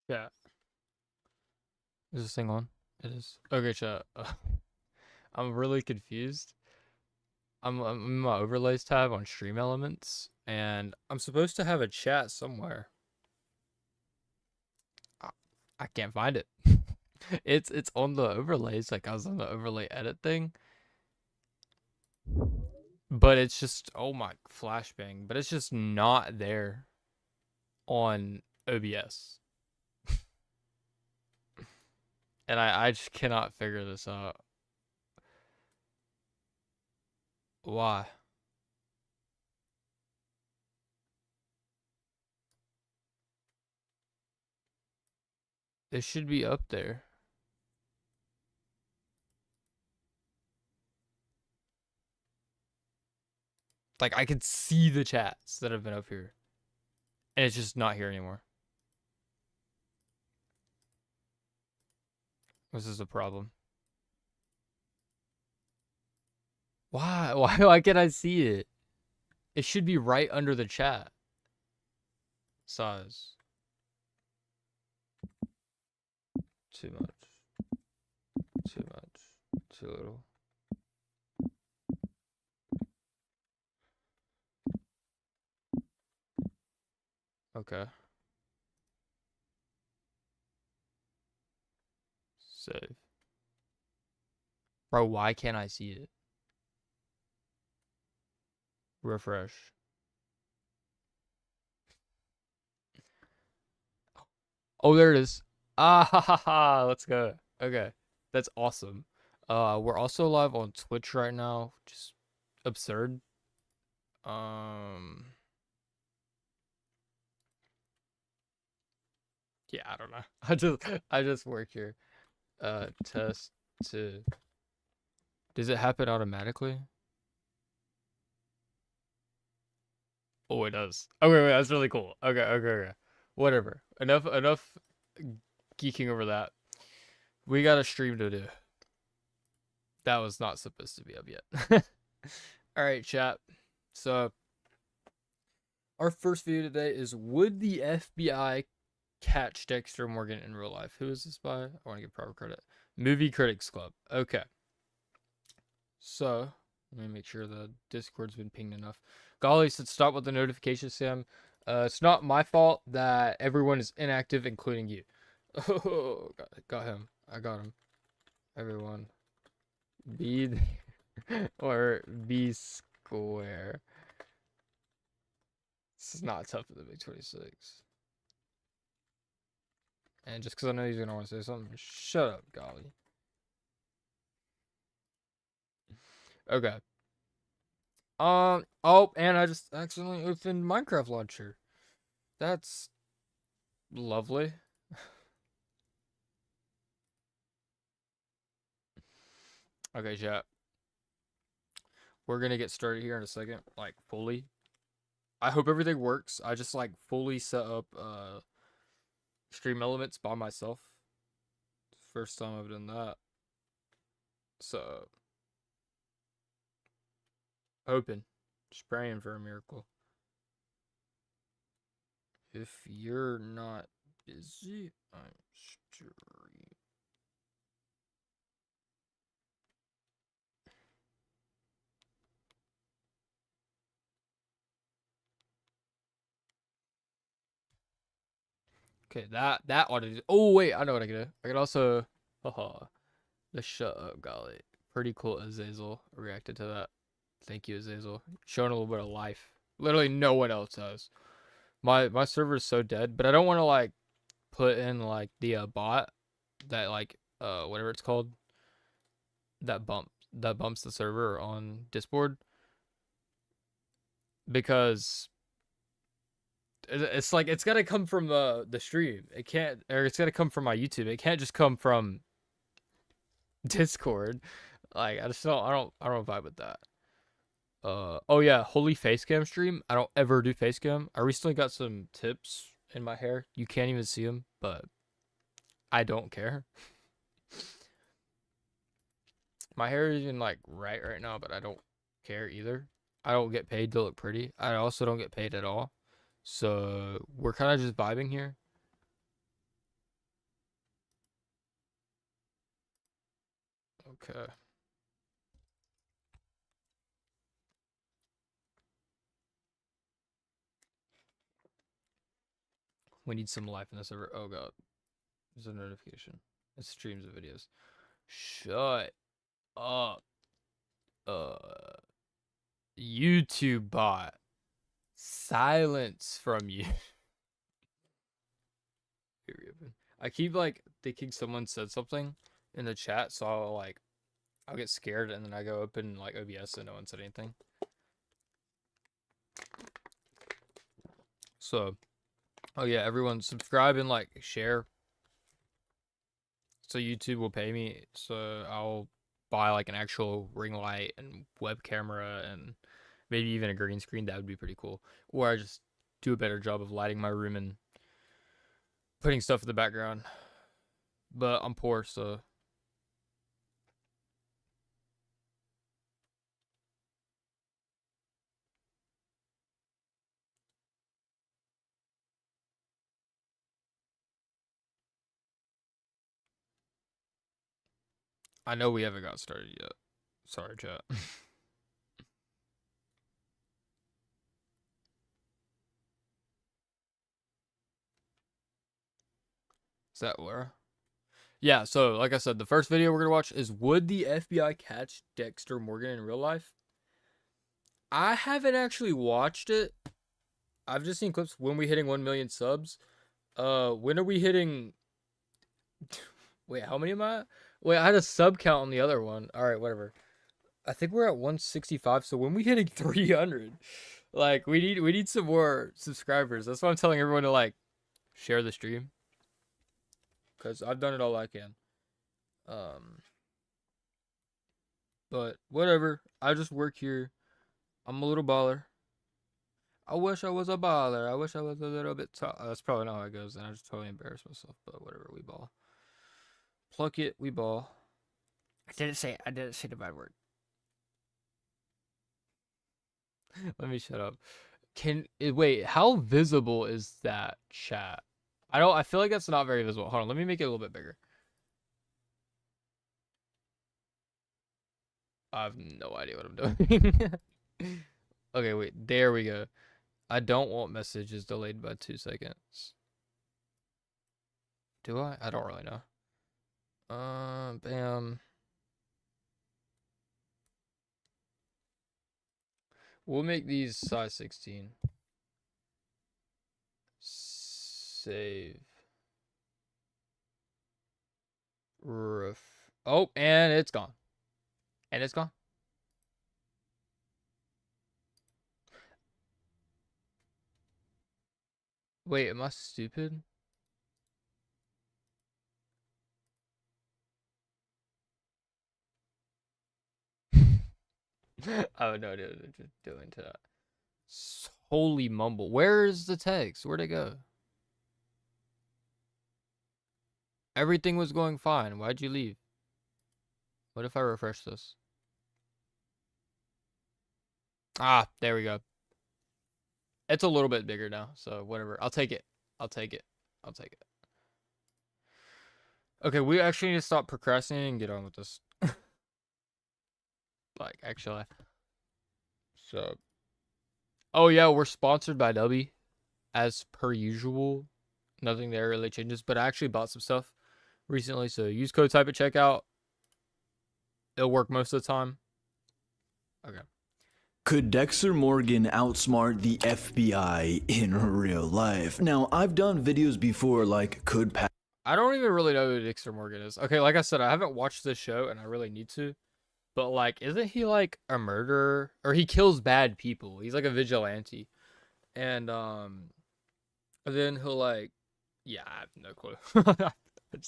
Yeah. Is this thing on? It is. Okay, chat. I'm really confused. I'm in my overlays tab on Stream Elements, and I'm supposed to have a chat somewhere. I, I can't find it. It's on the overlays, like I was on the overlay edit thing, but it's just, oh my flashbang, but it's just not there on OBS, and I just cannot figure this out. Why? It should be up there. Like I could see the chats that have been up here, and it's just not here anymore. This is a problem. Why? Why can't I see it? It should be right under the chat. Size. Too much. Too much. Too little. Okay. Save. Bro, why can't I see it? Refresh. Oh, there it is. Ah ha ha ha. Let's go. Okay. That's awesome. We're also live on Twitch right now. Just absurd. Um Yeah, I don't know. I just work here. Test to. Does it happen automatically? Oh, it does. Okay, wait, that's really cool. Okay. Whatever. Enough geeking over that. We got a stream to do. That was not supposed to be up yet. All right, chat. So our first video today is, would the FBI catch Dexter Morgan in real life? Who is this by? I want to give proper credit. Movie Critics Club. Okay. So let me make sure the Discord's been pinged enough. Golly said stop with the notification, Sam. It's not my fault that everyone is inactive, including you. Oh, got him. I got him. Everyone, be or be square. This is not tough for the Big 26. And just because I know he's gonna want to say something, shut up, Golly. Okay. Oh, and I just accidentally opened Minecraft launcher. That's lovely. Okay, chat. We're gonna get started here in a second, like fully. I hope everything works. I just like fully set up Stream Elements by myself. First time I've done that. So hoping. Just praying for a miracle. If you're not busy, I'm streaming. Okay, that ought to. Oh wait, I know what I can do. I can also. Haha. The shut up, golly. Pretty cool. Azazel reacted to that. Thank you, Azazel. Showing a little bit of life. Literally, no one else has. My server is so dead, but I don't want to like put in like the bot that like whatever it's called that bumps the server on Discord, because it's like it's gotta come from the stream. It can't, or it's gotta come from my YouTube. It can't just come from Discord. Like I don't vibe with that. Oh yeah, holy face cam stream. I don't ever do face cam. I recently got some tips in my hair. You can't even see them, but I don't care. My hair is even like right now, but I don't care either. I don't get paid to look pretty. I also don't get paid at all. So we're kind of just vibing here. Okay. We need some life in this server. Oh god. There's a notification. It streams the videos. Shut up. YouTube bot. Silence from you. I keep like thinking someone said something in the chat, so I'll get scared and then I go open like OBS and no one said anything. So, oh yeah, everyone subscribe and like share. So YouTube will pay me, so I'll buy like an actual ring light and web camera and maybe even a green screen. That would be pretty cool. Or I just do a better job of lighting my room and putting stuff in the background. But I'm poor, so I know we haven't got started yet. Sorry, chat. Is that where? Yeah, so like I said, the first video we're gonna watch is would the FBI catch Dexter Morgan in real life? I haven't actually watched it. I've just seen clips when we hitting 1 million subs. When are we hitting? Wait, how many am I? Wait, I had a sub count on the other one. All right, whatever. I think we're at 165. So when we hitting 300, like we need some more subscribers. That's why I'm telling everyone to like share the stream, because I've done it all I can. But whatever. I just work here. I'm a little baller. I wish I was a baller. I wish I was a little bit tall. That's probably not how it goes, and I just totally embarrassed myself. But whatever, we ball. Pluck it, we ball. I didn't say the bad word. Let me shut up. Wait, how visible is that chat? I feel like that's not very visible. Hold on, let me make it a little bit bigger. I have no idea what I'm doing. Okay, wait, there we go. I don't want messages delayed by 2 seconds. Do I? I don't really know. Bam. We'll make these size 16. Save. Roof. Oh, and it's gone. And it's gone. Wait, am I stupid? Oh no, dude, just doing to that. Holy mumble. Where is the text? Where'd it go? Everything was going fine. Why'd you leave? What if I refresh this? Ah, there we go. It's a little bit bigger now, so whatever. I'll take it. I'll take it. I'll take it. Okay, we actually need to stop procrastinating and get on with this. Like, actually. So. Oh, yeah, we're sponsored by Dubby. As per usual. Nothing there really changes, but I actually bought some stuff recently, so use code type at checkout. It'll work most of the time. Okay. Could Dexter Morgan outsmart the FBI in real life? Now, I've done videos before like I don't even really know who Dexter Morgan is. Okay, like I said, I haven't watched this show and I really need to. But like, isn't he like a murderer? Or he kills bad people. He's like a vigilante. And then he'll like, yeah, I have no clue.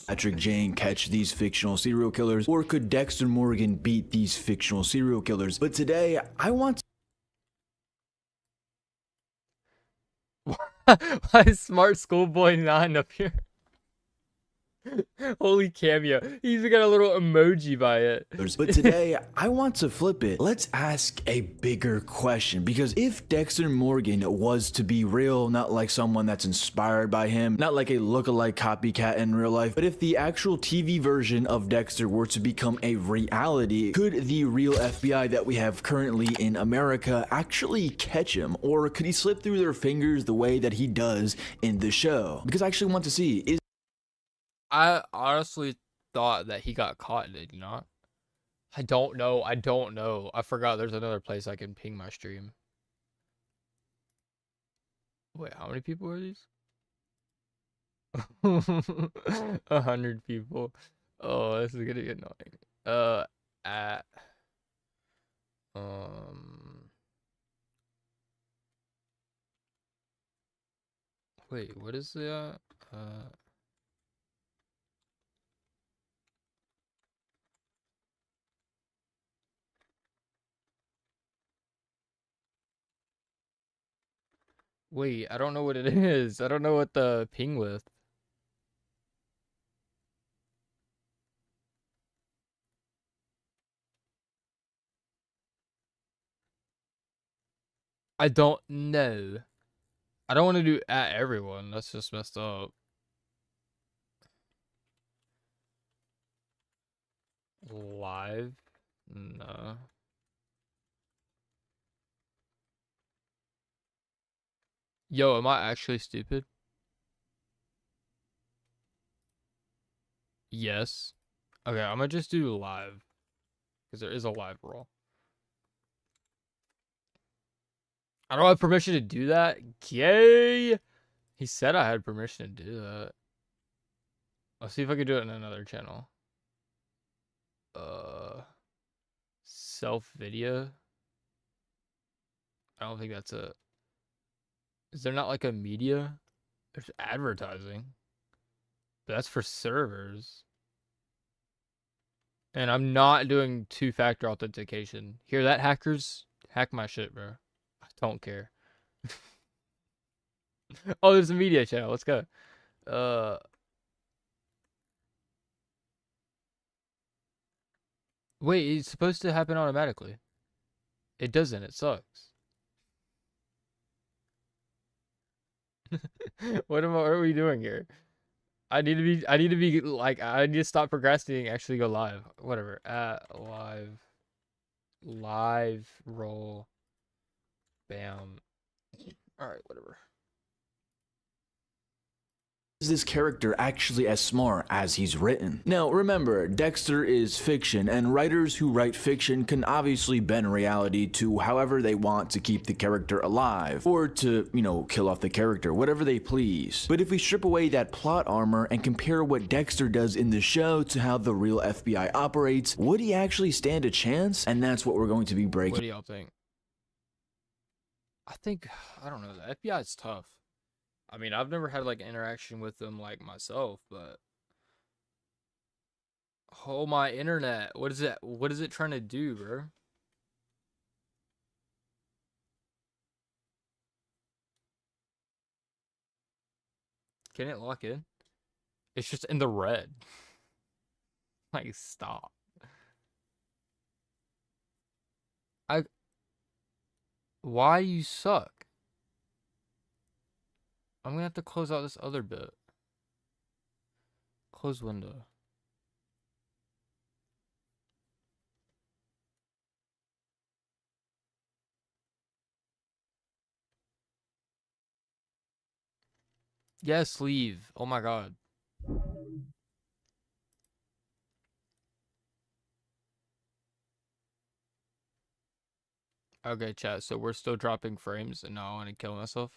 Patrick Jane catch these fictional serial killers, or could Dexter Morgan beat these fictional serial killers? But today, I want Why is Smart Schoolboy 9 up here? Holy cameo. He's even got a little emoji by it. But today, I want to flip it. Let's ask a bigger question, because if Dexter Morgan was to be real, not like someone that's inspired by him, not like a lookalike copycat in real life, but if the actual TV version of Dexter were to become a reality, could the real FBI that we have currently in America actually catch him? Or could he slip through their fingers the way that he does in the show? Because I actually want to see, is I honestly thought that he got caught, did you not? I don't know. I don't know. I forgot there's another place I can ping my stream. Wait, how many people are these? 100 people. Oh, this is gonna get annoying. At um, wait, what is the wait, I don't know what it is. I don't know what the ping with. I don't know. I don't want to do at everyone. That's just messed up. Live? No. Yo, am I actually stupid? Yes. Okay, I'm gonna just do live. Because there is a live roll. I don't have permission to do that? Yay! He said I had permission to do that. I'll see if I can do it in another channel. Self video? I don't think that's a... Is there not like a media? There's advertising. But that's for servers. And I'm not doing two-factor authentication. Hear that, hackers? Hack my shit, bro. I don't care. Oh, there's a media channel. Let's go. Uh, Wait, it's supposed to happen automatically. It doesn't. It sucks. What are we doing here? I need to be like, I need to stop procrastinating, actually go live. Whatever. Live roll. Bam. All right, whatever. this character actually as smart as he's written? Now remember, Dexter is fiction, and writers who write fiction can obviously bend reality to however they want to keep the character alive, or to, kill off the character, whatever they please. But if we strip away that plot armor and compare what Dexter does in the show to how the real FBI operates, would he actually stand a chance? And that's what we're going to be breaking. What do y'all think? I don't know. The FBI is tough. I mean, I've never had like interaction with them like myself, but oh, my internet. What is it? What is it trying to do, bro? Can it lock in? It's just in the red. Like, stop. I Why you suck? I'm gonna have to close out this other bit. Close window. Yes, leave. Oh my god. Okay, chat. So we're still dropping frames, and now I want to kill myself.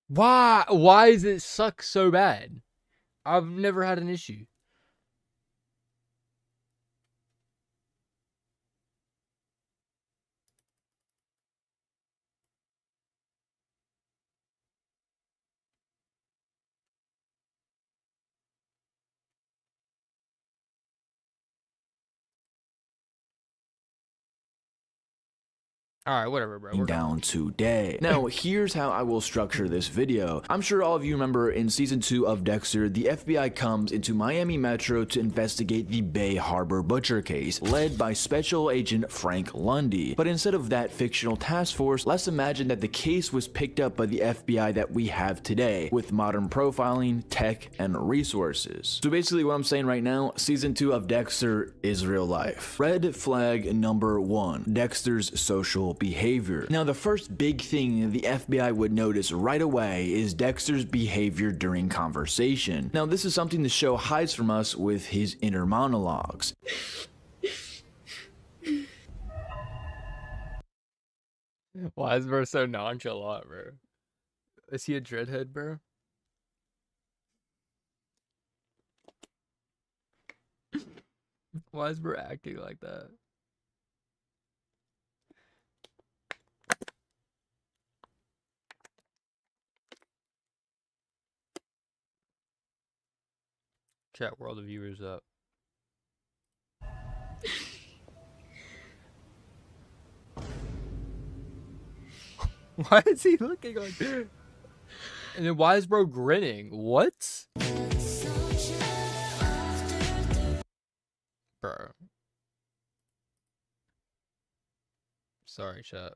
Why? Why does it suck so bad? I've never had an issue. All right, whatever, bro. We're down today. Now, here's how I will structure this video. I'm sure all of you remember in season 2 of Dexter, the FBI comes into Miami Metro to investigate the Bay Harbor butcher case, led by Special Agent Frank Lundy. But instead of that fictional task force, let's imagine that the case was picked up by the FBI that we have today, with modern profiling, tech, and resources. So basically what I'm saying right now, season 2 of Dexter is real life. Red flag number 1, Dexter's social behavior. Now, the first big thing the FBI would notice right away is Dexter's behavior during conversation. Now, this is something the show hides from us with his inner monologues. Why is bro so nonchalant, bro? Is he a dreadhead, bro? Why is bro acting like that? Chat world of viewers up. Why is he looking like that? And then why is bro grinning? What? Bro. Sorry, chat.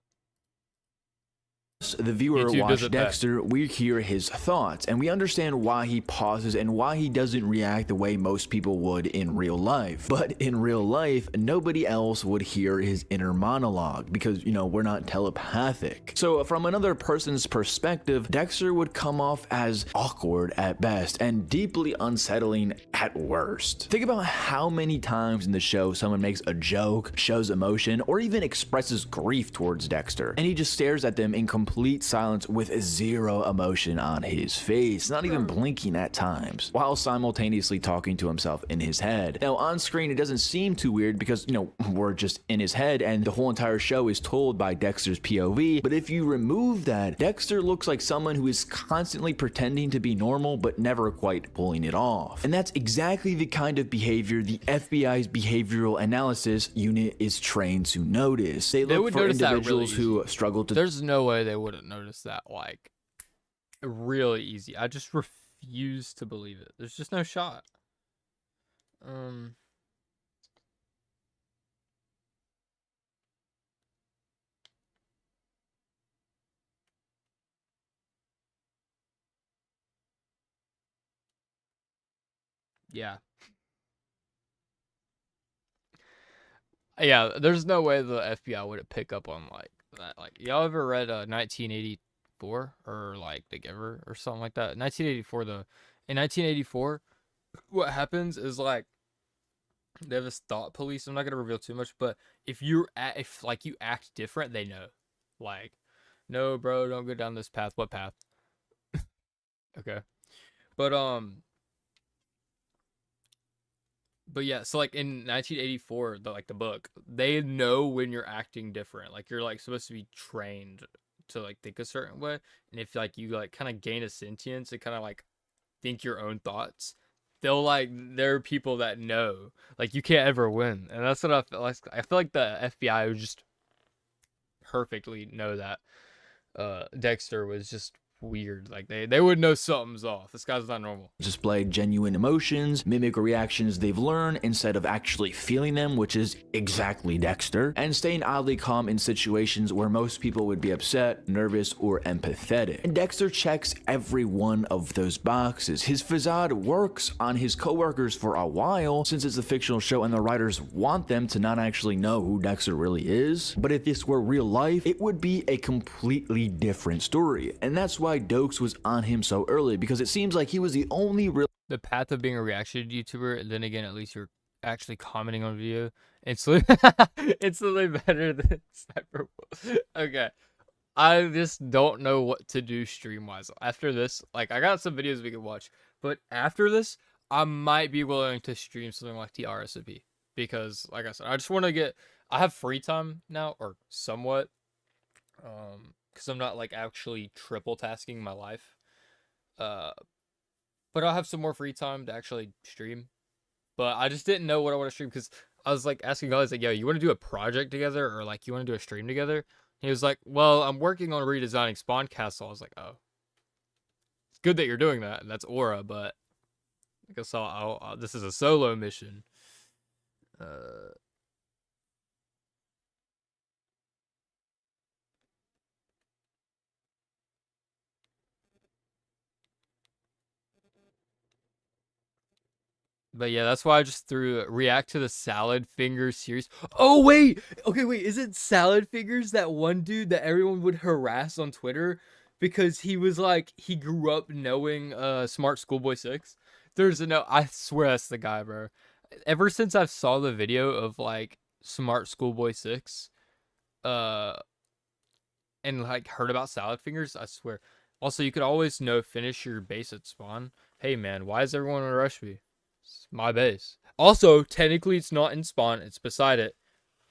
The viewer YouTube watched does it Dexter, we hear his thoughts, and we understand why he pauses and why he doesn't react the way most people would in real life. But in real life, nobody else would hear his inner monologue because, you know, we're not telepathic. So from another person's perspective, Dexter would come off as awkward at best and deeply unsettling at worst. Think about how many times in the show someone makes a joke, shows emotion, or even expresses grief towards Dexter, and he just stares at them in complete silence with zero emotion on his face, not even blinking at times, while simultaneously talking to himself in his head. Now, on screen, it doesn't seem too weird because, you know, we're just in his head and the whole entire show is told by Dexter's POV, but if you remove that, Dexter looks like someone who is constantly pretending to be normal but never quite pulling it off. And that's exactly the kind of behavior the FBI's behavioral analysis unit is trained to notice. They look for individuals who struggle to... There's no way they wouldn't notice that, like, really easy. I just refuse to believe it. There's just no shot. Yeah. Yeah, there's no way the FBI would pick up on like that. Like, y'all ever read 1984 or like The Giver or something like that? 1984, in 1984, what happens is like they have this thought police. I'm not gonna reveal too much, but if you act different, they know. Like, no, bro, don't go down this path. What path? Okay, but But yeah, so like in 1984, the book, they know when you're acting different. Like you're like supposed to be trained to like think a certain way, and if like you like kind of gain a sentience and kind of like think your own thoughts, they'll like there are people that know like you can't ever win, and that's what I feel like. I feel like the FBI would just perfectly know that Dexter was just weird. Like they would know something's off. This guy's not normal. Display genuine emotions, mimic reactions they've learned instead of actually feeling them, which is exactly Dexter, and staying oddly calm in situations where most people would be upset, nervous, or empathetic. And Dexter checks every one of those boxes. His facade works on his coworkers for a while, since it's a fictional show and the writers want them to not actually know who Dexter really is. But if this were real life, it would be a completely different story. And that's why Dokes was on him so early, because it seems like he was the only real... The path of being a reaction YouTuber, and then again, at least you're actually commenting on video. It's instantly better than Sniper Wolf. Okay. I just don't know what to do stream-wise. After this, like, I got some videos we can watch, but after this, I might be willing to stream something like the RSOP. Because, like I said, I just want to I have free time now, or somewhat. Because I'm not, like, actually triple tasking my life. But I'll have some more free time to actually stream. But I just didn't know what I want to stream, because I was like asking guys like, yo, you want to do a project together, or like you want to do a stream together? He was like, well, I'm working on redesigning Spawn Castle. I was like, oh, it's good that you're doing that. And that's Aura, but I guess this is a solo mission. But yeah, that's why I just threw react to the Salad Fingers series. Oh wait, okay, wait, is it Salad Fingers, that one dude that everyone would harass on Twitter because he was like he grew up knowing Smart Schoolboy 6? I swear that's the guy, bro. Ever since I saw the video of like Smart Schoolboy 6, and like heard about Salad Fingers, I swear. Also, you could always finish your base at spawn. Hey man, why is everyone in a rush me? It's my base. Also, technically it's not in spawn, it's beside it.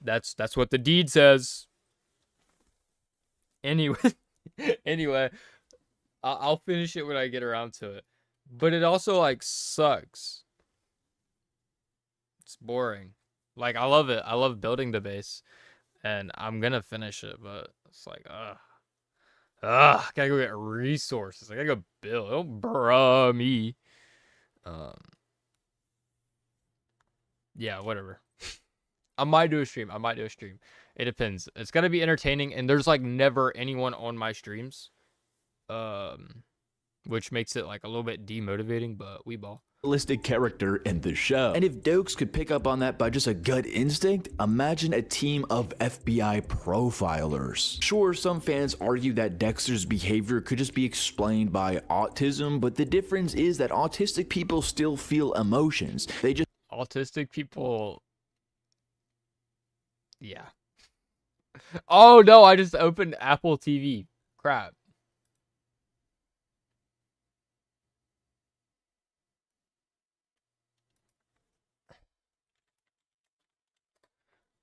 That's what the deed says. Anyway, anyway, I'll finish it when I get around to it. But it also like sucks. It's boring. Like I love it. I love building the base, and I'm gonna finish it, but it's like gotta go get resources. I gotta go build. Oh, bruh, me. Yeah, whatever. I might do a stream. It depends. It's gotta be entertaining, and there's like never anyone on my streams, which makes it like a little bit demotivating. But we ball. Realistic character in the show. And if Dokes could pick up on that by just a gut instinct, imagine a team of FBI profilers. Sure, some fans argue that Dexter's behavior could just be explained by autism, but the difference is that autistic people still feel emotions. They just Autistic people. Yeah. Oh no, I just opened Apple TV. Crap.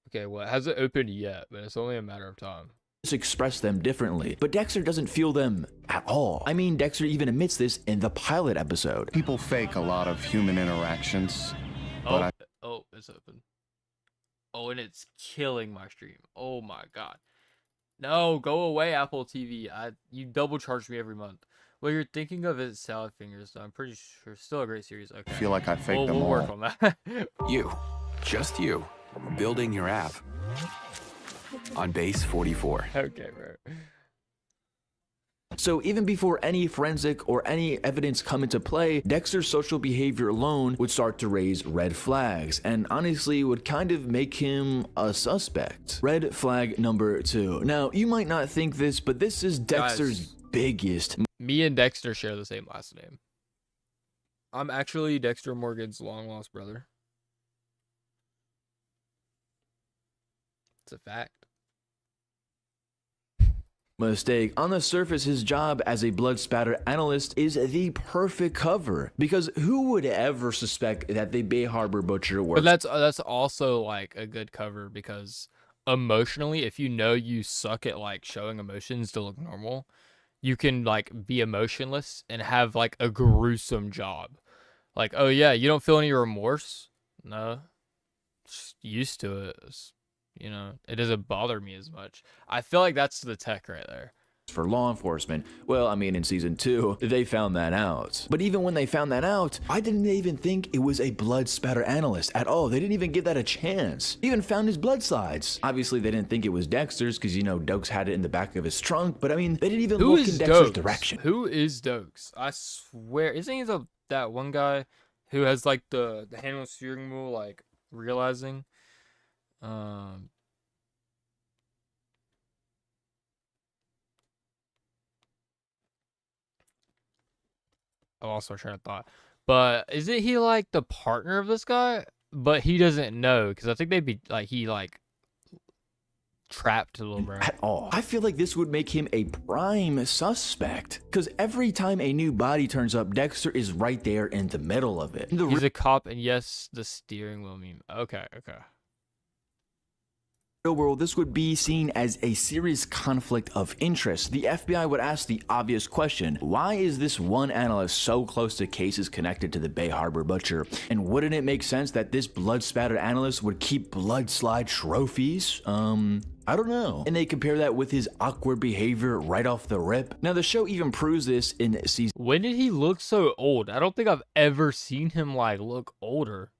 Okay, well, it hasn't opened yet, but it's only a matter of time. Express them differently, but Dexter doesn't feel them at all. I mean, Dexter even admits this in the pilot episode. People fake a lot of human interactions. Oh, it's open. Oh, and it's killing my stream. Oh my god. No, go away, Apple TV. You double charge me every month. What you're thinking of is Salad Fingers, so I'm pretty sure still a great series. Okay. I feel like I faked them we'll all. work on that. You, just you, building your app on base 44. Okay, bro. So even before any forensic or any evidence come into play, Dexter's social behavior alone would start to raise red flags, and honestly would kind of make him a suspect. Red flag number 2. Now, you might not think this, but this is Dexter's biggest. Me and Dexter share the same last name. I'm actually Dexter Morgan's long-lost brother. It's a fact. Mistake. On the surface, his job as a blood spatter analyst is the perfect cover, because who would ever suspect that the Bay Harbor Butcher works? But that's also like a good cover, because emotionally, if you know you suck at like showing emotions to look normal, you can like be emotionless and have like a gruesome job. Like, oh yeah, you don't feel any remorse? No, just used to it. You know, it doesn't bother me as much. I feel like that's the tech right there. For law enforcement. Well, I mean, in season 2, they found that out. But even when they found that out, I didn't even think it was a blood spatter analyst at all. They didn't even give that a chance. They even found his blood slides. Obviously, they didn't think it was Dexter's because, you know, Dokes had it in the back of his trunk. But I mean, they didn't even look in Dexter's direction. Who is Dokes? I swear, isn't he that one guy who has like the hand on the steering wheel, like realizing? I lost my train of thought. But isn't he like the partner of this guy? But he doesn't know, because I think they'd be like, he like trapped Little Bro. At all. I feel like this would make him a prime suspect, because every time a new body turns up, Dexter is right there in the middle of it. He's a cop, and yes, the steering wheel meme. Okay. Real world, this would be seen as a serious conflict of interest. The FBI would ask the obvious question: why is this one analyst so close to cases connected to the Bay Harbor Butcher? And wouldn't it make sense that this blood spatter analyst would keep blood slide trophies? I don't know. And they compare that with his awkward behavior right off the rip. Now, the show even proves this in season When did he look so old? I don't think I've ever seen him like look older.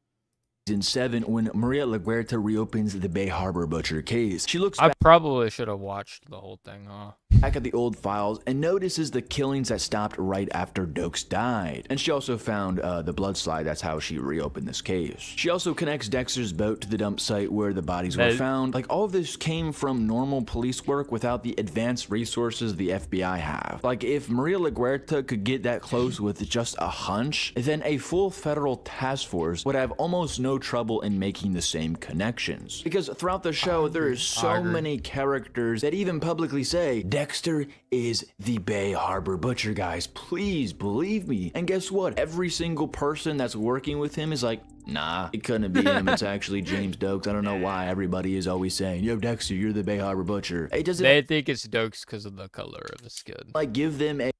7 when Maria LaGuerta reopens the Bay Harbor Butcher case. She looks I probably should have watched the whole thing, huh? back at the old files and notices the killings that stopped right after Dokes died. And she also found the blood slide. That's how she reopened this case. She also connects Dexter's boat to the dump site where the bodies were found. Like, all of this came from normal police work without the advanced resources the FBI have. Like, if Maria LaGuerta could get that close with just a hunch, then a full federal task force would have almost no trouble in making the same connections. Because throughout the show, there is so many characters that even publicly say, Dexter is the Bay Harbor Butcher, guys. Please believe me. And guess what? Every single person that's working with him is like, nah, it couldn't be him. It's actually James Dokes. I don't know why everybody is always saying, yo, Dexter, you're the Bay Harbor Butcher. It doesn't. They think it's Dokes because of the color of the skin. Like, give them a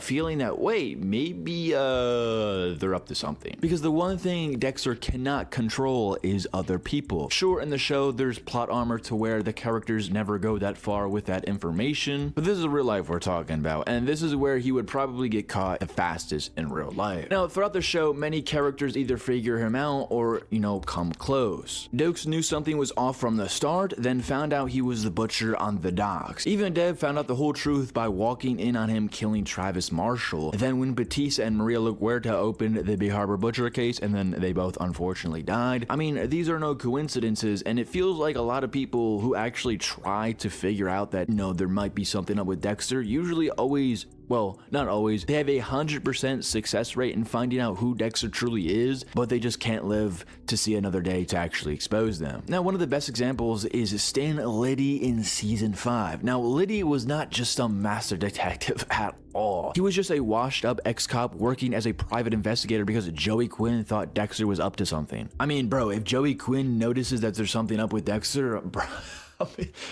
feeling that, wait, maybe they're up to something. Because the one thing Dexter cannot control is other people. Sure, in the show there's plot armor to where the characters never go that far with that information, but this is real life we're talking about, and this is where he would probably get caught the fastest in real life. Now, throughout the show, many characters either figure him out or, you know, come close. Dokes knew something was off from the start, then found out he was the butcher on the docks. Even Dev found out the whole truth by walking in on him killing Travis Marshall. Then when Batista and Maria LaGuerta opened the Bay Harbor Butcher case, and then they both unfortunately died. I mean, these are no coincidences, and it feels like a lot of people who actually try to figure out that, you know, there might be something up with Dexter, usually always, well, not always, they have a 100% success rate in finding out who Dexter truly is, but they just can't live to see another day to actually expose them. Now, one of the best examples is Stan Liddy in season 5. Now, Liddy was not just some master detective at all. He was just a washed up ex-cop working as a private investigator because Joey Quinn thought Dexter was up to something. I mean, bro, if Joey Quinn notices that there's something up with Dexter, bro,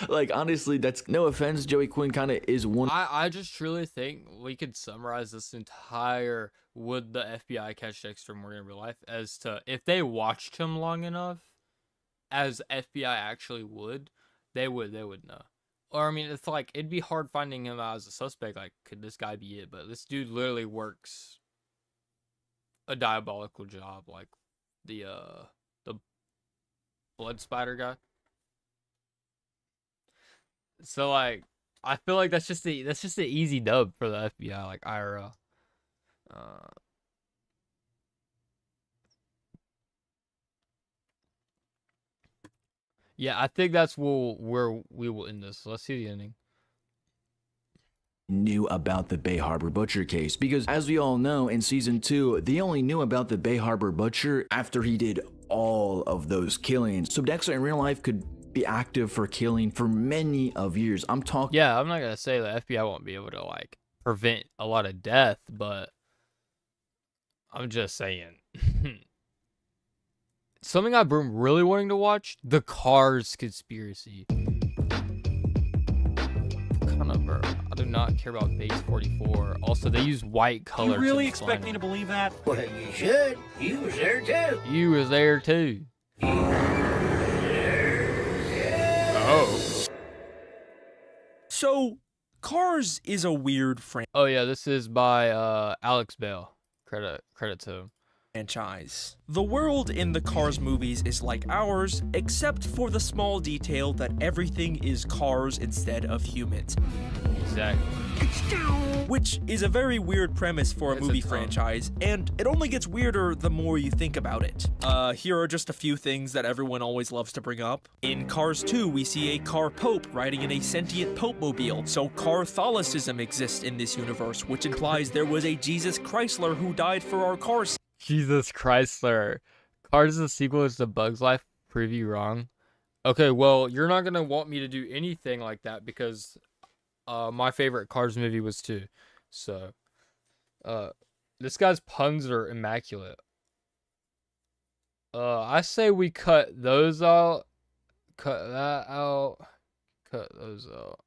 like, honestly, that's no offense, Joey Quinn kind of is one. I just truly think we could summarize this entire would the FBI catch Dexter Morgan in real life as to if they watched him long enough, as FBI actually would, they would know. Or, I mean, it's like, it'd be hard finding him out as a suspect. Like, could this guy be it? But this dude literally works a diabolical job, like the blood spider guy. So, like, I feel like that's just the easy dub for the FBI, like IRL. Yeah, I think that's where we will end this. Let's see the ending. Knew about the Bay Harbor Butcher case, because as we all know, in season 2 they only knew about the Bay Harbor Butcher after he did all of those killings. So Dexter in real life could be active for killing for many of years. I'm talking, yeah, I'm not gonna say the FBI won't be able to like prevent a lot of death, but I'm just saying. Something I've been really wanting to watch, the Cars conspiracy. I do not care about base 44. Also, they use white color. You really expect me to believe that? Well, you should. You was there too. You was there too. Oh. So, Cars is a weird Oh yeah, this is by Alex Bale. Credit to him. franchise. The world in the Cars movies is like ours, except for the small detail that everything is cars instead of humans. Exactly. Which is a very weird premise for a It's a movie ton. franchise, and it only gets weirder the more you think about it. Here are just a few things that everyone always loves to bring up. In Cars 2, we see a car pope riding in a sentient pope-mobile, so Catholicism exists in this universe, which implies there was a Jesus Chrysler who died for our cars. Jesus Chrysler. Cars is a sequel to Bug's Life. Prove you wrong. Okay, well, you're not gonna want me to do anything like that because my favorite Cars movie was 2. So, this guy's puns are immaculate. I say we cut those out, cut that out, cut those out.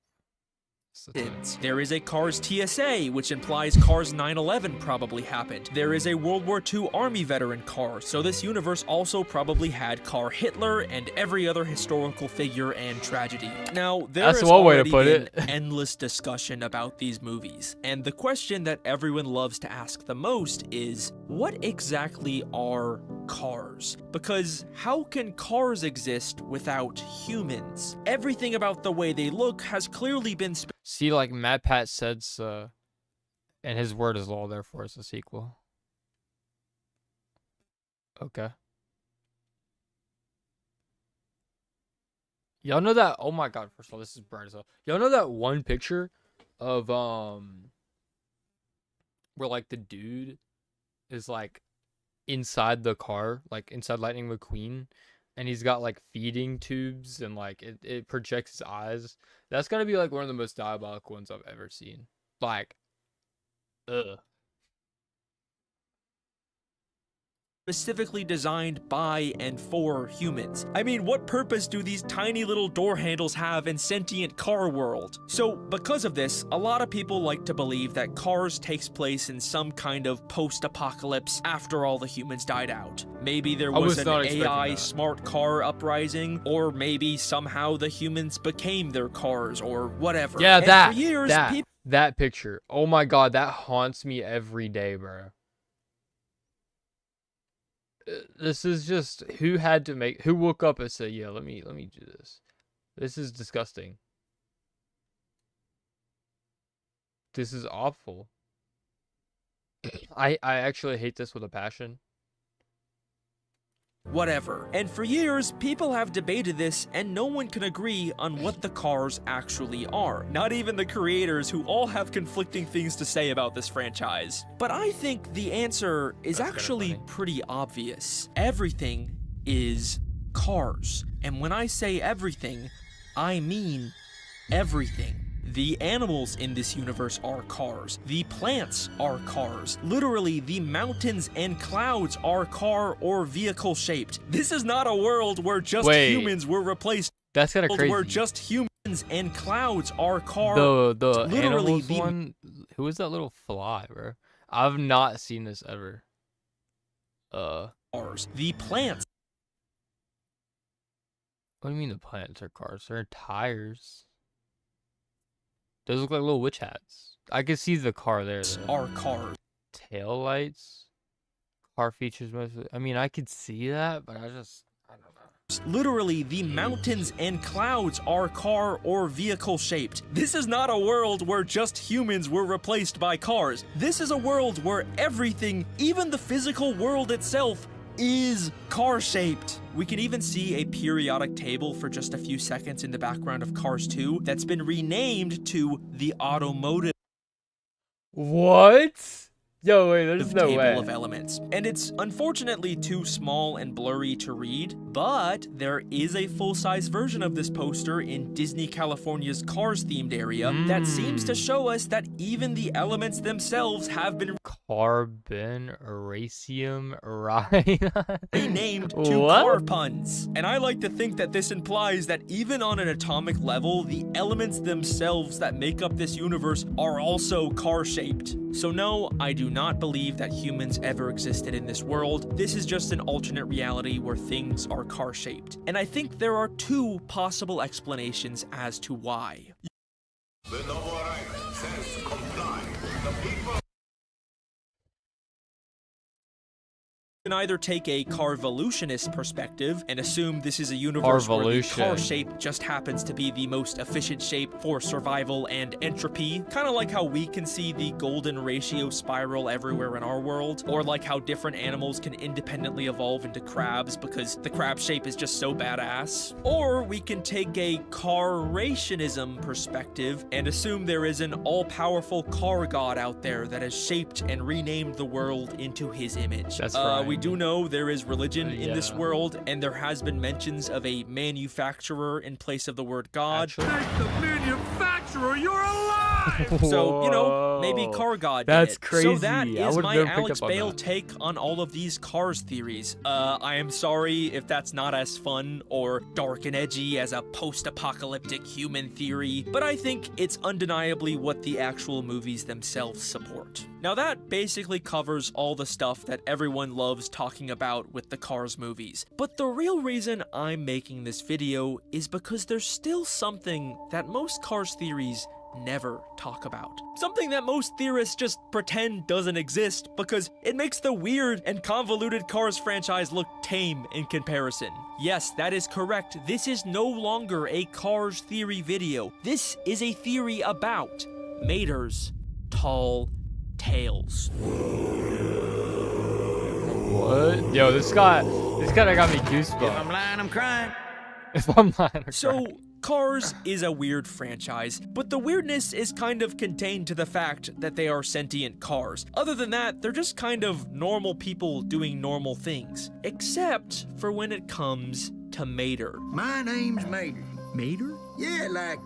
There is a Cars TSA, which implies Cars 9/11 probably happened. There is a World War II Army veteran car, so this universe also probably had Car Hitler and every other historical figure and tragedy. Now, there That's has one way to already put been it. endless discussion about these movies, and the question that everyone loves to ask the most is, what exactly are cars? Because how can cars exist without humans? Everything about the way they look has clearly been See, like Matt Pat said, and his word is law, therefore it's a sequel. Okay. Y'all know that? Oh my god! First of all, this is burnt as hell. Y'all know that one picture of where like the dude is like inside the car, like inside Lightning McQueen, and he's got like feeding tubes and like it projects his eyes. That's gotta be like one of the most diabolical ones I've ever seen. Like, ugh. specifically designed by and for humans. I mean, what purpose do these tiny little door handles have in sentient car world? So, because of this, a lot of people like to believe that Cars takes place in some kind of post-apocalypse after all the humans died out. Maybe there was an not expecting AI that. smart car uprising, or maybe somehow the humans became their cars, or whatever. Yeah, And that for years, that picture. Oh my god, that haunts me every day, bro. This is just who woke up and said, "Yeah, let me do this." This is disgusting. This is awful. I actually hate this with a passion. whatever. And for years, people have debated this and no one can agree on what the cars actually are. Not even the creators, who all have conflicting things to say about this franchise. But I think the answer is actually pretty obvious. Everything is cars. And when I say everything, I mean everything. The animals in this universe are cars. The plants are cars. Literally, the mountains and clouds are car or vehicle shaped. This is not a world where just humans were replaced. That's kind of crazy. Where just humans and clouds are car. The literally animals one. Who is that little fly, bro? I've not seen this ever. Cars. The plants. What do you mean the plants are cars? They're tires. Those look like little witch hats. I can see the car there. Are cars. Tail lights. Car features mostly. I mean, I could see that, but I don't know. Literally, the mountains and clouds are car or vehicle shaped. This is not a world where just humans were replaced by cars. This is a world where everything, even the physical world itself, is car-shaped. We can even see a periodic table for just a few seconds in the background of Cars 2 that's been renamed to the automotive What? Yo, wait, there's no table way. of elements. And it's unfortunately too small and blurry to read, but there is a full-size version of this poster in Disney California's Cars-themed area that seems to show us that even the elements themselves have been Carbon, Eracium, Rhine. renamed to car puns. And I like to think that this implies that even on an atomic level, the elements themselves that make up this universe are also car-shaped. So no, I do not believe that humans ever existed in this world. This is just an alternate reality where things are car-shaped. And I think there are two possible explanations as to why. The novel right says comply. The people You can either take a carvolutionist perspective and assume this is a universe where the car shape just happens to be the most efficient shape for survival and entropy, kind of like how we can see the golden ratio spiral everywhere in our world, or like how different animals can independently evolve into crabs because the crab shape is just so badass. Or we can take a carrationism perspective and assume there is an all-powerful car god out there that has shaped and renamed the world into his image. That's right. We do know there is religion in this world, and there has been mentions of a manufacturer in place of the word God. Thank the manufacturer, you're alive! So, you know, maybe Car God did That's it. crazy. So that I is would've my never picked Alex up on Bale that. take on all of these Cars theories. I am sorry if that's not as fun or dark and edgy as a post-apocalyptic human theory, but I think it's undeniably what the actual movies themselves support. Now that basically covers all the stuff that everyone loves talking about with the Cars movies. But the real reason I'm making this video is because there's still something that most Cars theories never talk about. Something that most theorists just pretend doesn't exist because it makes the weird and convoluted Cars franchise look tame in comparison. Yes, that is correct. This is no longer a Cars theory video. This is a theory about Mater's tall tales. What? Yo, this guy got me goosebumps. If I'm lying, I'm crying. If I'm lying, So, Cars is a weird franchise, but the weirdness is kind of contained to the fact that they are sentient cars. Other than that, they're just kind of normal people doing normal things. Except for when it comes to Mater. My name's Mater. Mater? Yeah, like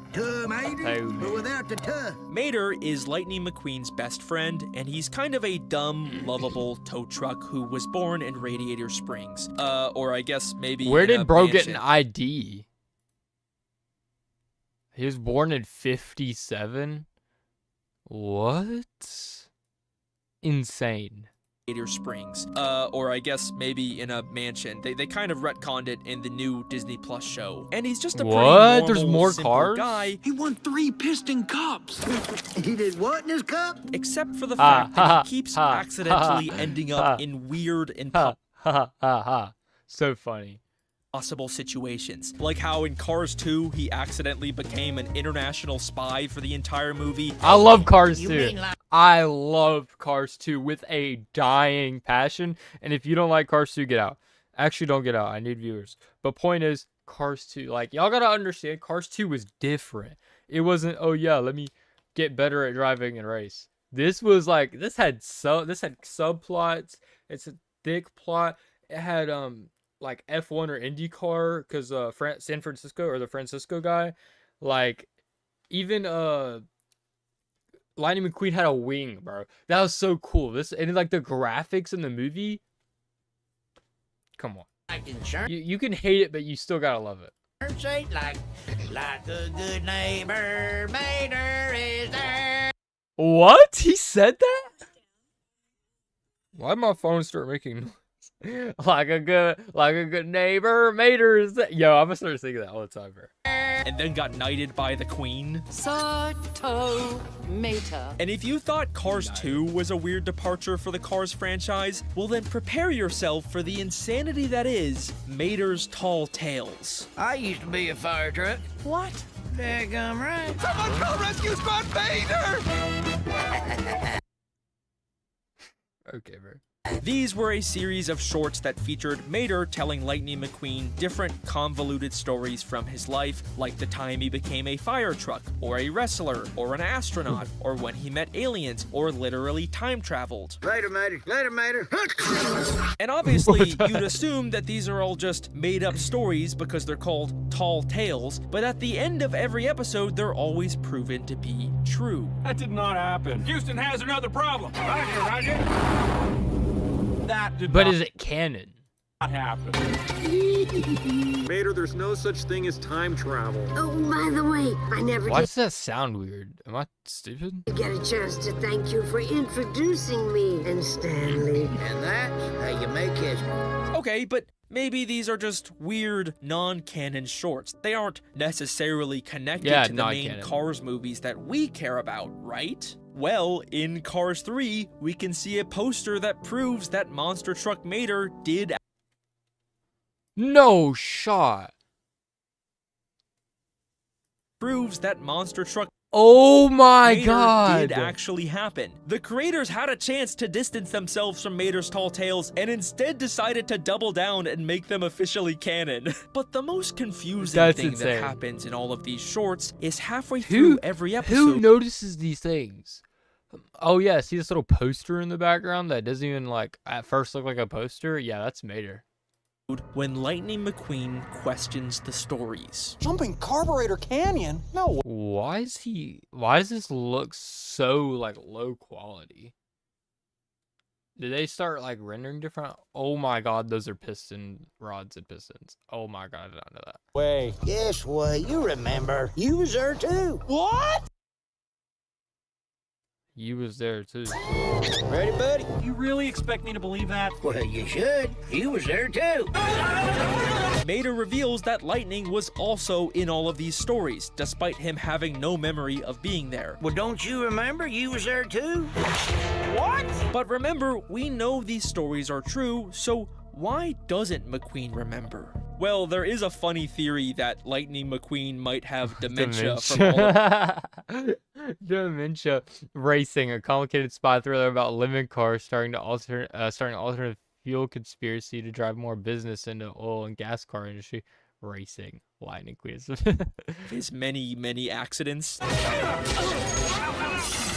Mater, but without the tuh. Mater is Lightning McQueen's best friend, and he's kind of a dumb, lovable tow truck who was born in Radiator Springs. Or I guess maybe where in a did bro get mansion. an ID? He was born in 57? What? Insane. Radiator Springs. Or I guess maybe in a mansion. They kind of retconned it in the new Disney Plus show. And he's just a pretty What? There's normal, more simple cars? guy, He won 3 piston cups. He did what in his cup? except for the Ha, fact ha, that he keeps ha, accidentally ha, ending ha, up in weird and Ha ha ha ha. So funny. possible situations. Like how in Cars 2, he accidentally became an international spy for the entire movie. I love Cars You 2. mean like- I love Cars 2 with a dying passion. And if you don't like Cars 2, get out. Actually, don't get out. I need viewers. But point is, Cars 2, like, y'all gotta understand, Cars 2 was different. It wasn't, oh yeah, let me get better at driving and race. This was like, this had subplots. It's a thick plot. It had like F1 or IndyCar, because San Francisco, or the Francisco guy, like, even Lightning McQueen had a wing, bro. That was so cool. This, and like the graphics in the movie, come on. Like insurance You can hate it, but you still gotta love it. ain't like a good neighbor. Mater is there. What? He said that? Why'd my phone start making noise? like a good neighbor, Mater is that? Yo, I'm gonna start singing that all the time, bro. And then got knighted by the Queen. Sato Mater. And if you thought Cars 2 was a weird departure for the Cars franchise, well then prepare yourself for the insanity that is Mater's tall tales. I used to be a fire truck. What? Daggum right. Someone call rescue squad Mater! Okay, bro. These were a series of shorts that featured Mater telling Lightning McQueen different convoluted stories from his life, like the time he became a fire truck, or a wrestler, or an astronaut, or when he met aliens, or literally time traveled. Later, Mater. Later, Mater. And obviously, you'd assume that these are all just made-up stories because they're called tall tales, but at the end of every episode, they're always proven to be true. That did not happen. Houston has another problem. Roger, Roger. That did But not is it canon? happen. Mater, there's no such thing as time travel. Oh, by the way, I never Why did does that sound weird? Am I stupid? get a chance to thank you for introducing me and Stanley. And that's how you make history. Okay, but maybe these are just weird, non-canon shorts. They aren't necessarily connected Yeah, to the main non-canon. Cars movies that we care about, right? Well, in Cars 3, we can see a poster that proves that Monster Truck Mater did No shot. proves that Monster Truck Oh my Mater god. did actually happen. The creators had a chance to distance themselves from Mater's tall tales and instead decided to double down and make them officially canon. But the most confusing That's thing insane. that happens in all of these shorts is halfway Who- through every episode. Who notices these things? Oh yeah, see this little poster in the background that doesn't even like at first look like a poster? Yeah, that's Mater. when Lightning McQueen questions the stories. Jumping Carburetor Canyon? No. Why does this look so like low quality? Did they start like rendering different? Oh my god, those are piston rods and pistons. Oh my god, I did not know that. Way. Yes, way. You remember. You was there too. What? You was there too. Ready, buddy? You really expect me to believe that? Well, you should. You was there too. Mater reveals that Lightning was also in all of these stories, despite him having no memory of being there. Well, don't you remember? You was there too. What? But remember, we know these stories are true, so why doesn't McQueen remember? Well, there is a funny theory that Lightning McQueen might have dementia from all of Dementia Racing, a complicated spy thriller about lemon cars starting alternate fuel conspiracy to drive more business into oil and gas car industry. Racing Lightning McQueen. his many, many accidents. No,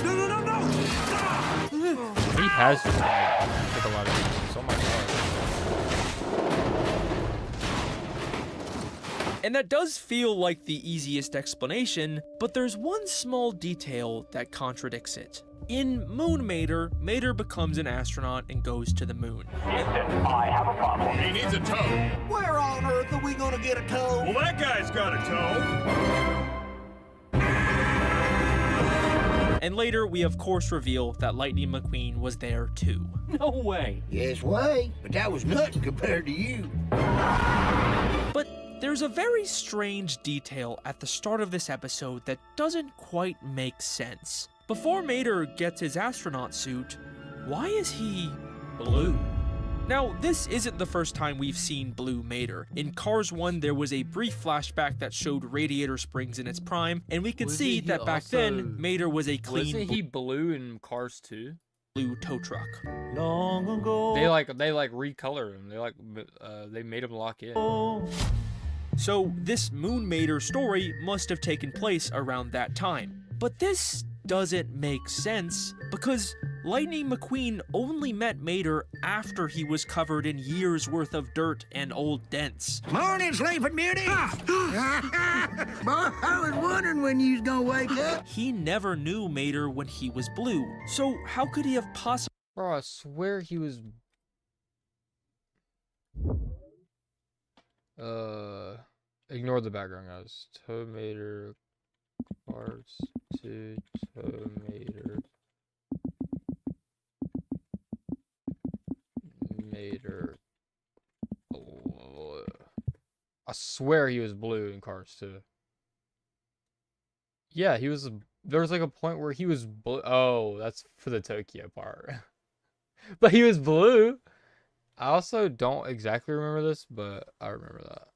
no, no, no! He has just like a lot of things. Oh my god. And that does feel like the easiest explanation, but there's one small detail that contradicts it. In Moon Mater, Mater becomes an astronaut and goes to the moon. Houston, I have a problem. He needs a tow. Where on earth are we gonna get a tow? Well, that guy's got a tow. And later, we of course reveal that Lightning McQueen was there too. No way. Yes, way. But that was nuts compared to you. But there's a very strange detail at the start of this episode that doesn't quite make sense. Before Mater gets his astronaut suit, why is he blue? Now, this isn't the first time we've seen Blue Mater. In Cars 1, there was a brief flashback that showed radiator springs in its prime, and we can see that back then, Mater was a clean Wasn't he blue in Cars 2? blue tow truck. Long ago. They recolored him. They made him lock in. So this Moon Mater story must have taken place around that time. But this doesn't make sense because Lightning McQueen only met Mater after he was covered in years worth of dirt and old dents. Morning, Sleeping Beauty. Boy, I was wondering when you was gonna wake up. He never knew Mater when he was blue. So how could he have possibly... Bro, I swear he was... Ignore the background, guys. Tomater, Cars 2, Tomater, Mater. Oh, I swear he was blue in Cars 2. Yeah, he was. There was like a point where he was blue. Oh, that's for the Tokyo part. But he was blue. I also don't exactly remember this, but I remember that.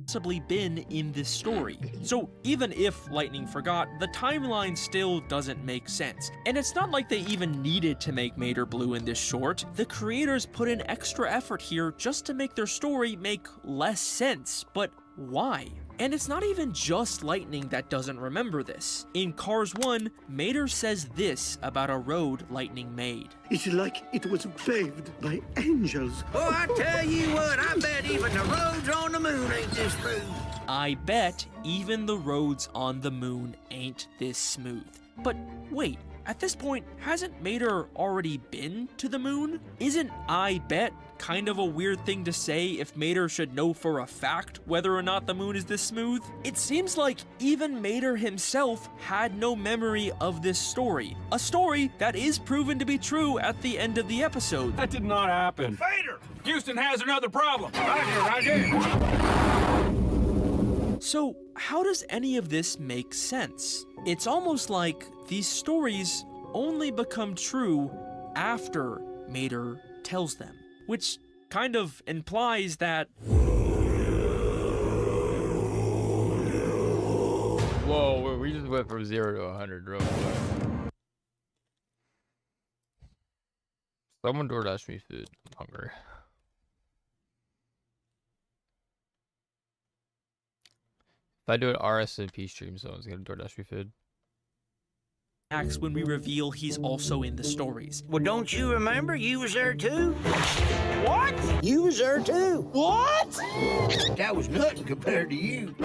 possibly been in this story. So even if Lightning forgot, the timeline still doesn't make sense. And it's not like they even needed to make Mater blue in this short. The creators put in extra effort here just to make their story make less sense. But why? And it's not even just Lightning that doesn't remember this. In Cars 1, Mater says this about a road Lightning made. It's like it was paved by angels. Oh, I tell you what, I bet even the roads on the moon ain't this smooth. I bet even the roads on the moon ain't this smooth. But wait, at this point, hasn't Mater already been to the moon? Isn't I bet kind of a weird thing to say if Mater should know for a fact whether or not the moon is this smooth? It seems like even Mater himself had no memory of this story. A story that is proven to be true at the end of the episode. That did not happen. Vader! Houston has another problem. Roger, Roger. So, how does any of this make sense? It's almost like these stories only become true after Mater tells them, which kind of implies that... Whoa, we just went from 0 to 100 real quick. Someone DoorDash me food. I'm hungry. If I do an RSMP stream, someone's gonna DoorDash me food. acts when we reveal he's also in the stories. Well, don't you remember? You was there too. What? You was there too. What? That was nothing compared to you.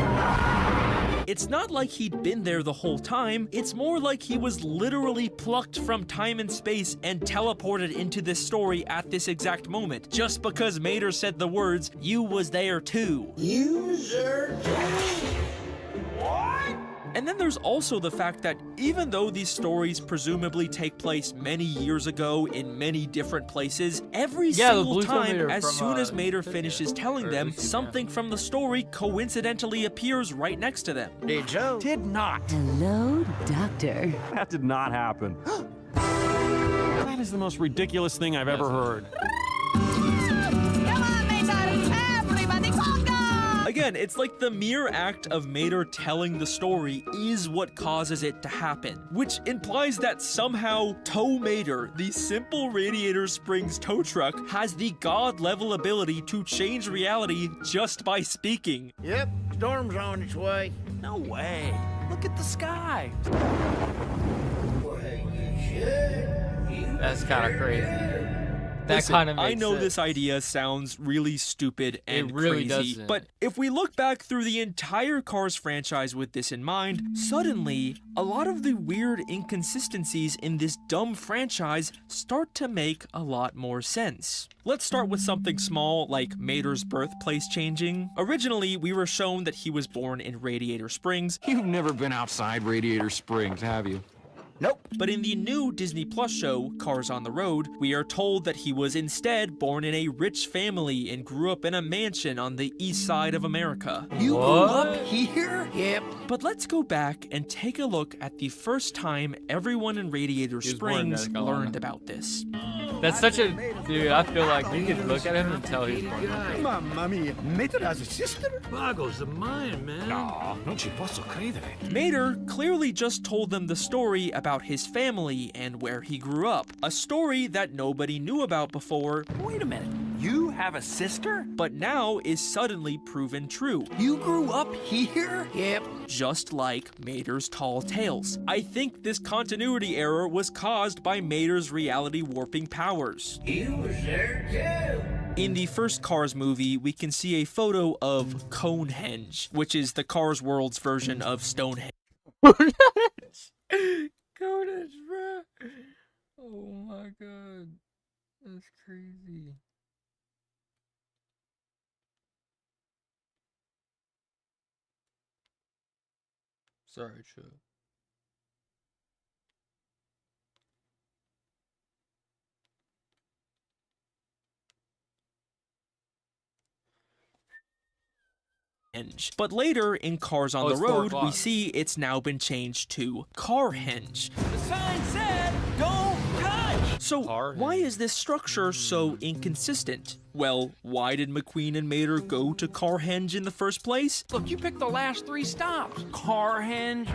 It's not like he'd been there the whole time, it's more like he was literally plucked from time and space and teleported into this story at this exact moment, just because Mater said the words, "You was there too." You was there too. What? And then there's also the fact that even though these stories presumably take place many years ago in many different places, every single time, as soon as Mater finishes telling them, something from the story coincidentally appears right next to them. Did so? Did not. Hello, Doctor. That did not happen. That is the most ridiculous thing I've ever heard. Again, it's like the mere act of Mater telling the story is what causes it to happen, which implies that somehow Tow Mater, the simple Radiator Springs tow truck, has the god-level ability to change reality just by speaking. Yep, storm's on its way. No way. Look at the sky. Well, you should. That's kind of crazy. That Listen, kind of I makes know sense. this idea sounds really stupid and It really crazy, doesn't. but if we look back through the entire Cars franchise with this in mind, suddenly, a lot of the weird inconsistencies in this dumb franchise start to make a lot more sense. Let's start with something small like Mater's birthplace changing. Originally, we were shown that he was born in Radiator Springs. You've never been outside Radiator Springs, have you? Nope. But in the new Disney Plus show, Cars on the Road, we are told that he was instead born in a rich family and grew up in a mansion on the east side of America. You grew up here? Yep. But let's go back and take a look at the first time everyone in Radiator was born in Springs North Carolina. learned about this. That's such a dude. I feel like you could look at him and tell he's born. Mamma mia, Mater has a sister? Boggles the mind, man. No, non ci posso credere. Mater clearly just told them the story about his family and where he grew up. A story that nobody knew about before. Wait a minute. You have a sister? But now is suddenly proven true. You grew up here? Yep. Just like Mater's tall tales. I think this continuity error was caused by Mater's reality warping powers. You was there too. In the first Cars movie, we can see a photo of Conehenge, which is the Cars World's version of Stonehenge. Carnage, bro. Oh my god. That's crazy. Sorry, Chuck. But later in Cars on the it's 4 Road, we o'clock. see it's now been changed to Carhenge. The sign said, don't touch. So Carhenge. why is this structure so inconsistent? Well, why did McQueen and Mater go to Carhenge in the first place? Look, you picked the last 3 stops. Carhenge.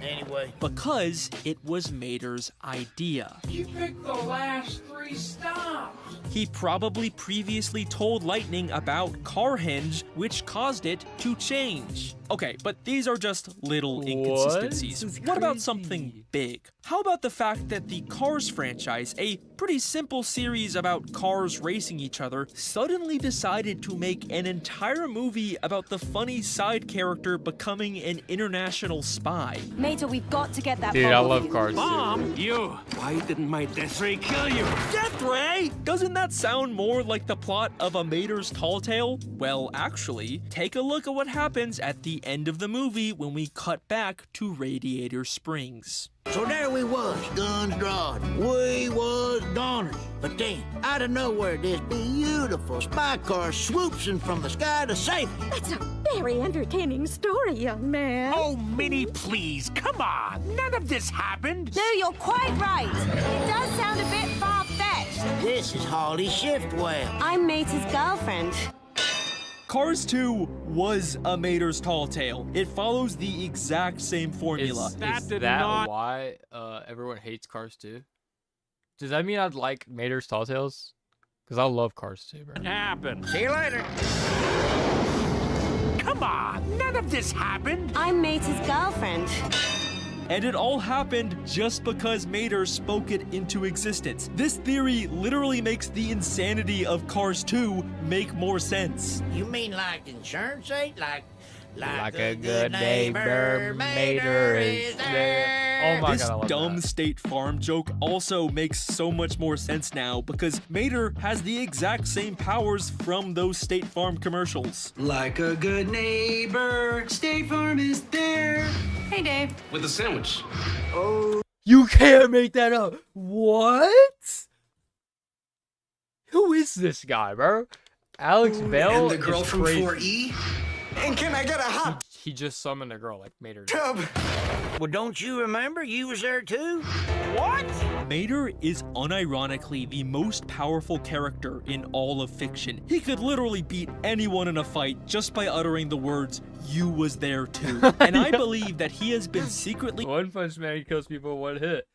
Anyway. Because it was Mater's idea. You picked the last 3 stops. He probably previously told Lightning about Carhenge, which caused it to change. Okay, but these are just little inconsistencies. This is What about crazy. something big? How about the fact that the Cars franchise, a pretty simple series about cars racing each other, suddenly decided to make an entire movie about the funny side character becoming an international spy? Mater, we've got to get that Dude, I bomb love off you. Cars too. Mom, you. Why didn't my death ray kill you? Death Ray! Doesn't that sound more like the plot of a Mater's Tall Tale? Well, actually, take a look at what happens at the end of the movie when we cut back to Radiator Springs. So there we was, guns drawn. We was goners. But then, out of nowhere, this beautiful spy car swoops in from the sky to safety. That's a very entertaining story, young man. Oh, Minnie, please, come on. None of this happened. No, you're quite right. It does sound a bit far-fetched. This is Holly Shiftwell. I'm Mater's girlfriend. Cars 2 was a Mater's Tall Tale. It follows the exact same formula. Is that why everyone hates Cars 2? Does that mean I'd like Mater's Tall Tales? Because I love Cars 2, bro. What happened? See you later. Come on. None of this happened. I'm Mater's girlfriend. And it all happened just because Mater spoke it into existence. This theory literally makes the insanity of Cars 2 make more sense. You mean like insurance rate? Like a good neighbor, Mater is there. Oh my This god, I love dumb that. State Farm joke also makes so much more sense now because Mater has the exact same powers from those State Farm commercials. Like a good neighbor, State Farm is there. Hey, Dave. With a sandwich. You can't make that up. What? Who is this guy, bro? Alex Bell And the girl is from crazy. 4E. And can I get a hot He just summoned a girl like Mater. tub? Well, don't you remember? You was there too. What? Mater is unironically the most powerful character in all of fiction. He could literally beat anyone in a fight just by uttering the words, "You was there too." And I believe that he has been secretly One Punch Man kills people in one hit.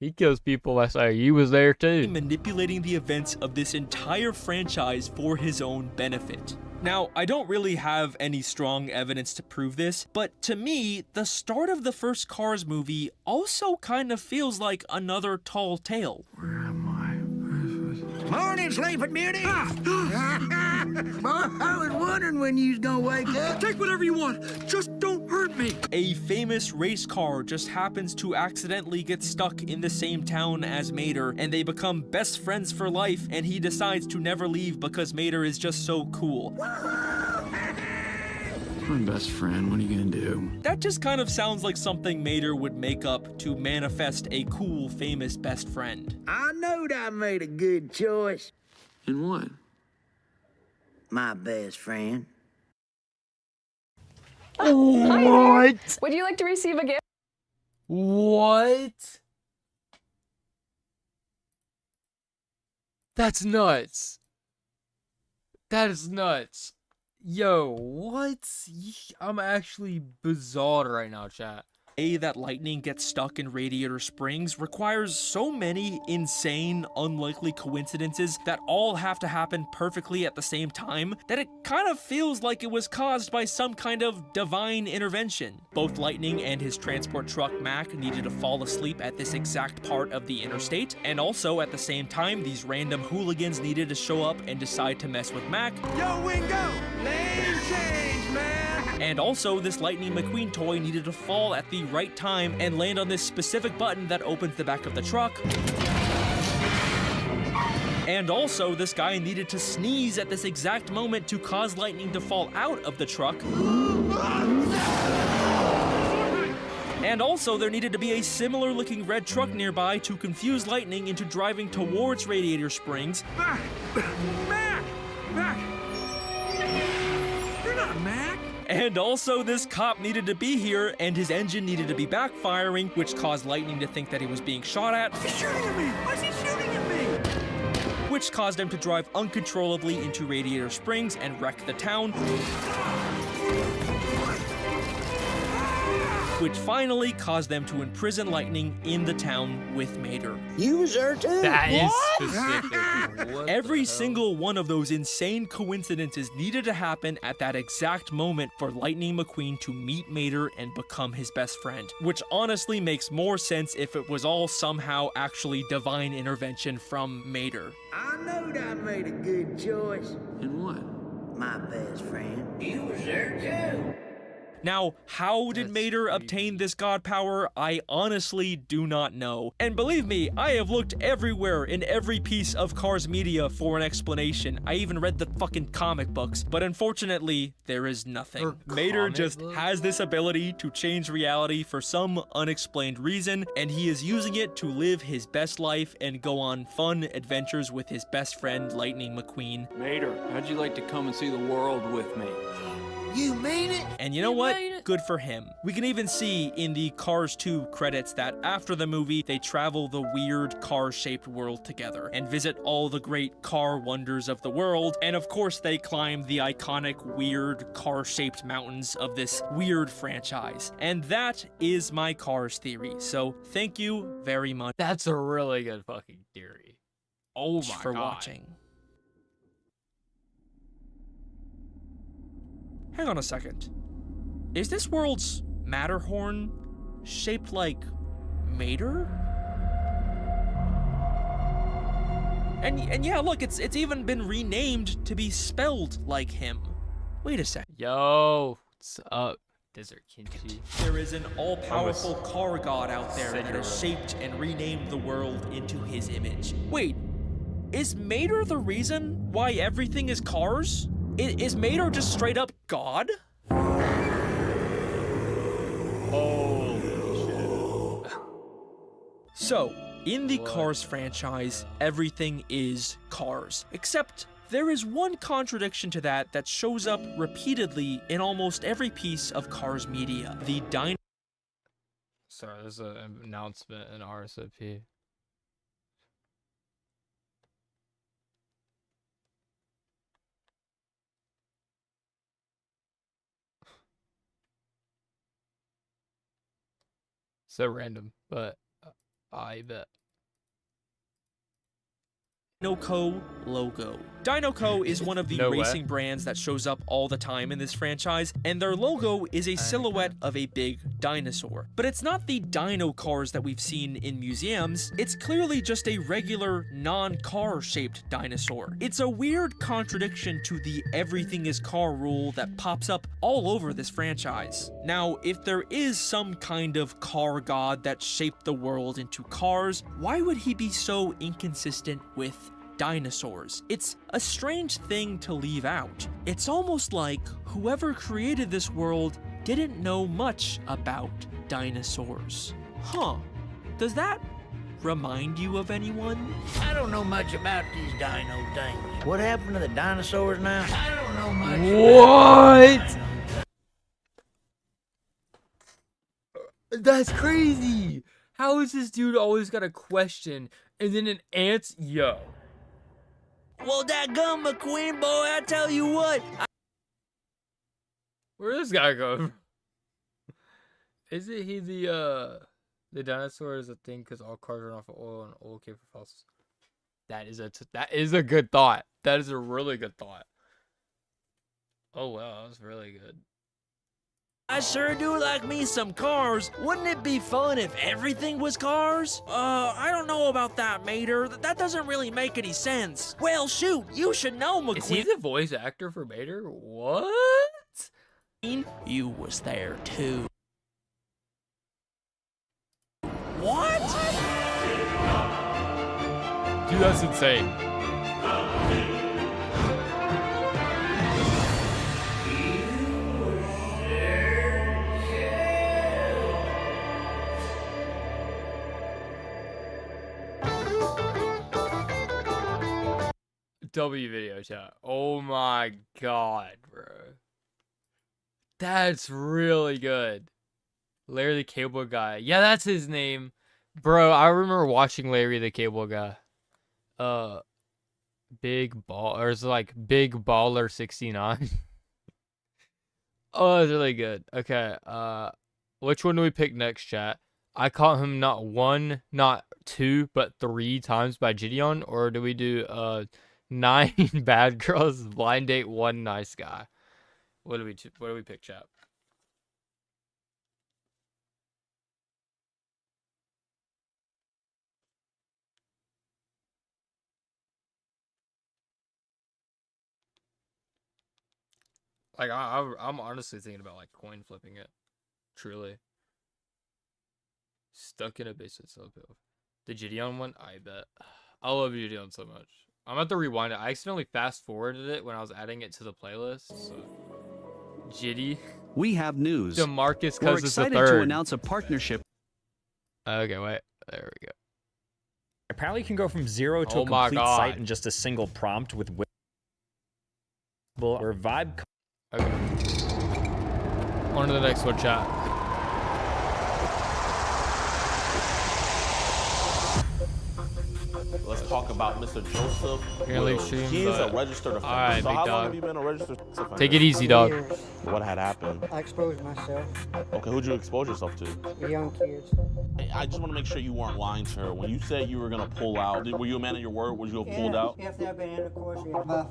He kills people by saying, "You was there too." manipulating the events of this entire franchise for his own benefit. Now, I don't really have any strong evidence to prove this, but to me, the start of the first Cars movie also kind of feels like another tall tale. Morning, Sleeping Beauty. Boy, I was wondering when you was gonna wake up. Take whatever you want, just don't hurt me. A famous race car just happens to accidentally get stuck in the same town as Mater, and they become best friends for life, and he decides to never leave because Mater is just so cool. My best friend, what are you gonna do? That just kind of sounds like something Mater would make up to manifest a cool, famous best friend. I knowed I made a good choice. And what? My best friend. What? Would you like to receive a gift? What? That's nuts. That is nuts. Yo, what? I'm actually bizarre right now, chat. That lightning gets stuck in Radiator Springs requires so many insane, unlikely coincidences that all have to happen perfectly at the same time that it kind of feels like it was caused by some kind of divine intervention. Both Lightning and his transport truck Mac needed to fall asleep at this exact part of the interstate, and also at the same time, these random hooligans needed to show up and decide to mess with Mac. Yo, Wingo, name change, man. And also, this Lightning McQueen toy needed to fall at the right time and land on this specific button that opens the back of the truck. And also, this guy needed to sneeze at this exact moment to cause Lightning to fall out of the truck. And also, there needed to be a similar looking red truck nearby to confuse Lightning into driving towards Radiator Springs. Mac! Mac! You're not Mac! And also, this cop needed to be here, and his engine needed to be backfiring, which caused Lightning to think that he was being shot at. He's shooting at me! Why is he shooting at me? Which caused him to drive uncontrollably into Radiator Springs and wreck the town. Which finally caused them to imprison Lightning in the town with Mater. You was there too. That is What? specific. What Every the hell? single one of those insane coincidences needed to happen at that exact moment for Lightning McQueen to meet Mater and become his best friend. Which honestly makes more sense if it was all somehow actually divine intervention from Mater. I knowed I made a good choice. And what? My best friend. You was there too. Now, how did Mater obtain this god power? I honestly do not know. And believe me, I have looked everywhere in every piece of Cars media for an explanation. I even read the fucking comic books, but unfortunately, there is nothing. Mater just has this ability to change reality for some unexplained reason, and he is using it to live his best life and go on fun adventures with his best friend, Lightning McQueen. Mater, how'd you like to come and see the world with me? You mean it? And you know what? Good for him. We can even see in the Cars 2 credits that after the movie, they travel the weird car-shaped world together and visit all the great car wonders of the world. And of course, they climb the iconic weird car-shaped mountains of this weird franchise. And that is my Cars theory. So thank you very much. That's a really good fucking theory. Oh my for god. watching. Hang on a second. Is this world's Matterhorn shaped like Mater? And yeah, look, it's even been renamed to be spelled like him. Wait a sec. Yo, what's up, Desert Kimchi? There is an all-powerful car god out there that has shaped and renamed the world into his image. Wait, is Mater the reason why everything is cars? Is Mater just straight up God? Holy shit. So, in the Cars franchise, everything is cars. Except, there is one contradiction to that shows up repeatedly in almost every piece of Cars media. The Sorry, there's an announcement in RSOP. So random, but I bet. DinoCo logo. DinoCo is one of the racing brands that shows up all the time in this franchise, and their logo is a silhouette of a big dinosaur. But it's not the dino cars that we've seen in museums, it's clearly just a regular, non-car shaped dinosaur. It's a weird contradiction to the everything is car rule that pops up all over this franchise. Now, if there is some kind of car god that shaped the world into cars, why would he be so inconsistent with dinosaurs? It's a strange thing to leave out. It's almost like whoever created this world didn't know much about dinosaurs. Huh. Does that remind you of anyone? I don't know much about these dino things. What happened to the dinosaurs now? I don't know much. What? That's crazy. How is this dude always got a question and then an answer? Yo. Well, that gum, McQueen, boy, I tell you what. Where this guy go? Isn't he the dinosaur is a thing because all cars run off of oil and oil came from fossils? That is a good thought. That is a really good thought. Oh wow, that was really good. I sure do like me some cars. Wouldn't it be fun if everything was cars? I don't know about that, Mater. That doesn't really make any sense. Well, shoot, you should know, McQueen. Is he the voice actor for Mater? What? You was there too. What? Dude, that's insane. W video chat. Oh my god, bro. That's really good. Larry the Cable Guy. Yeah, that's his name. Bro, I remember watching Larry the Cable Guy. Big Ball, or it's like Big Baller 69. Oh, it's really good. Okay, which one do we pick next, chat? I caught him not one, not two, but 3 times by Gideon, or do we do 9 bad girls, blind date 1 nice guy? What do we pick, chat? Like I'm honestly thinking about like coin flipping it. Truly. Stuck in a basement cell pill. The Gideon one, I bet. I love Gideon so much. I'm about to rewind it. I accidentally fast forwarded it when I was adding it to the playlist. So Jitty. We have news. DeMarcus We're Cousins excited III. to announce a partnership. Okay, wait. There we go. Apparently you can go from 0 to a complete site in just a single prompt with or vibe. Okay. On to the next one, chat. Let's talk about Mr. Joseph. You're gonna leave stream, He's a but- registered offender. Alright, so big how dog. long have you been a registered sex offender? Take it easy, dog. What had happened? I exposed myself. Okay, who'd you expose yourself to? Young kids. I just want to make sure you weren't lying to her. When you said you were gonna pull out, were you a man of your word? Would you have pulled out? After I've been in the course,